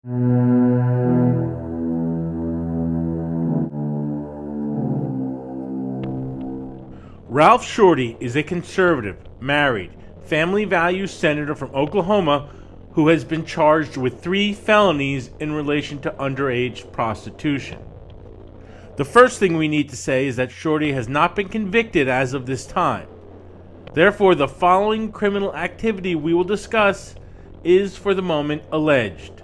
Ralph Shortey is a conservative, married, family values senator from Oklahoma who has been charged with 3 felonies in relation to underage prostitution. The first thing we need to say is that Shortey has not been convicted as of this time. Therefore, the following criminal activity we will discuss is, for the moment, alleged.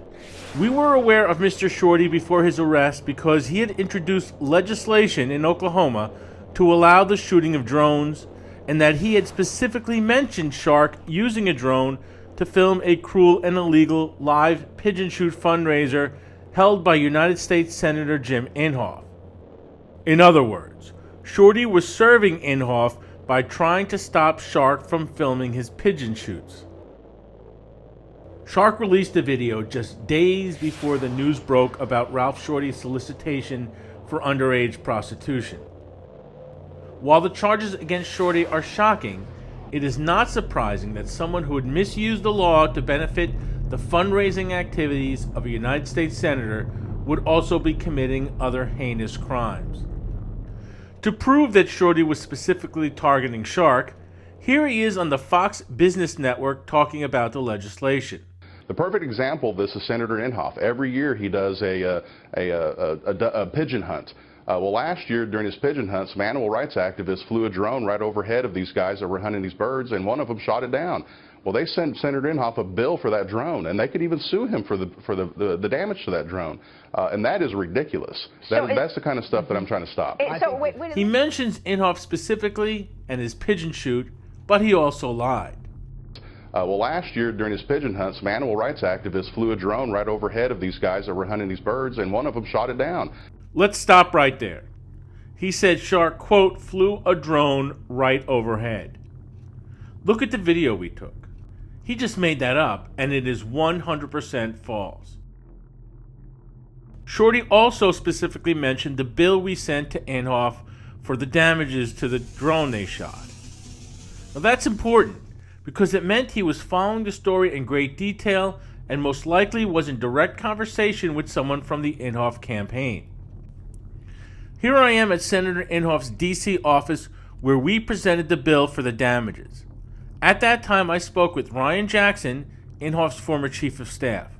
We were aware of Mr. Shortey before his arrest because he had introduced legislation in Oklahoma to allow the shooting of drones, and that he had specifically mentioned Shark using a drone to film a cruel and illegal live pigeon shoot fundraiser held by United States Senator Jim Inhofe. In other words, Shortey was serving Inhofe by trying to stop Shark from filming his pigeon shoots. Shark released a video just days before the news broke about Ralph Shortey's solicitation for underage prostitution. While the charges against Shortey are shocking, it is not surprising that someone who had misused the law to benefit the fundraising activities of a United States senator would also be committing other heinous crimes. To prove that Shortey was specifically targeting Shark, here he is on the Fox Business Network talking about the legislation. The perfect example of this is Senator Inhofe. Every year he does a pigeon hunt. Well, last year during his pigeon hunt, some animal rights activists flew a drone right overhead of these guys that were hunting these birds, and one of them shot it down. Well, they sent Senator Inhofe a bill for that drone, and they could even sue him for the damage to that drone. And that is ridiculous. That's the kind of stuff that I'm trying to stop. He mentions Inhofe specifically and his pigeon shoot, but he also lied. Well, last year during his pigeon hunt, some animal rights activists flew a drone right overhead of these guys that were hunting these birds, and one of them shot it down. Let's stop right there. He said Shark, quote, flew a drone right overhead. Look at the video we took. He just made that up, and it is 100% false. Shortey also specifically mentioned the bill we sent to Inhofe for the damages to the drone they shot. Now that's important, because it meant he was following the story in great detail and most likely was in direct conversation with someone from the Inhofe campaign. Here I am at Senator Inhofe's D.C. office where we presented the bill for the damages. At that time, I spoke with Ryan Jackson, Inhofe's former chief of staff.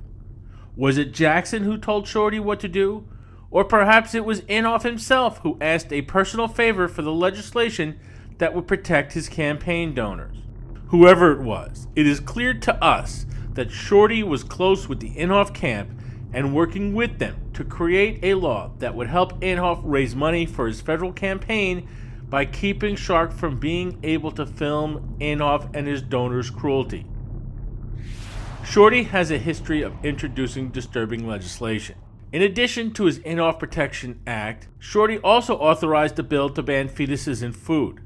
Was it Jackson who told Shortey what to do? Or perhaps it was Inhofe himself who asked a personal favor for the legislation that would protect his campaign donors? Whoever it was, it is clear to us that Shortey was close with the Inhofe camp and working with them to create a law that would help Inhofe raise money for his federal campaign by keeping Shark from being able to film Inhofe and his donors' cruelty. Shortey has a history of introducing disturbing legislation. In addition to his Inhofe Protection Act, Shortey also authorized a bill to ban fetuses in food.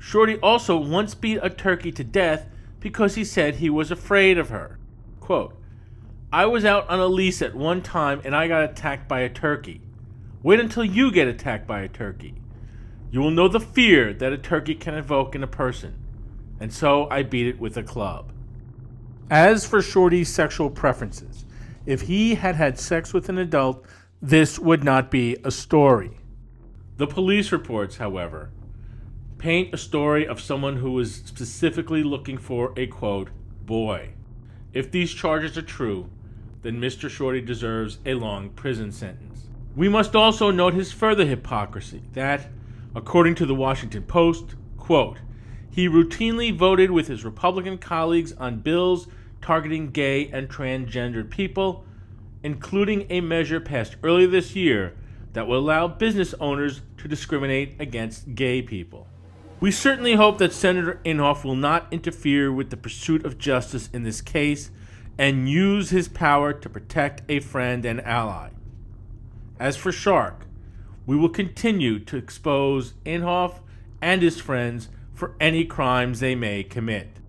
Shortey also once beat a turkey to death because he said he was afraid of her. Quote, I was out on a lease at one time and I got attacked by a turkey. Wait until you get attacked by a turkey. You will know the fear that a turkey can evoke in a person. And so I beat it with a club. As for Shortey's sexual preferences, if he had had sex with an adult, this would not be a story. The police reports, however, paint a story of someone who was specifically looking for a, quote, boy. If these charges are true, then Mr. Shortey deserves a long prison sentence. We must also note his further hypocrisy that, according to the Washington Post, quote, he routinely voted with his Republican colleagues on bills targeting gay and transgendered people, including a measure passed earlier this year that will allow business owners to discriminate against gay people. We certainly hope that Senator Inhofe will not interfere with the pursuit of justice in this case and use his power to protect a friend and ally. As for Shark, we will continue to expose Inhofe and his friends for any crimes they may commit.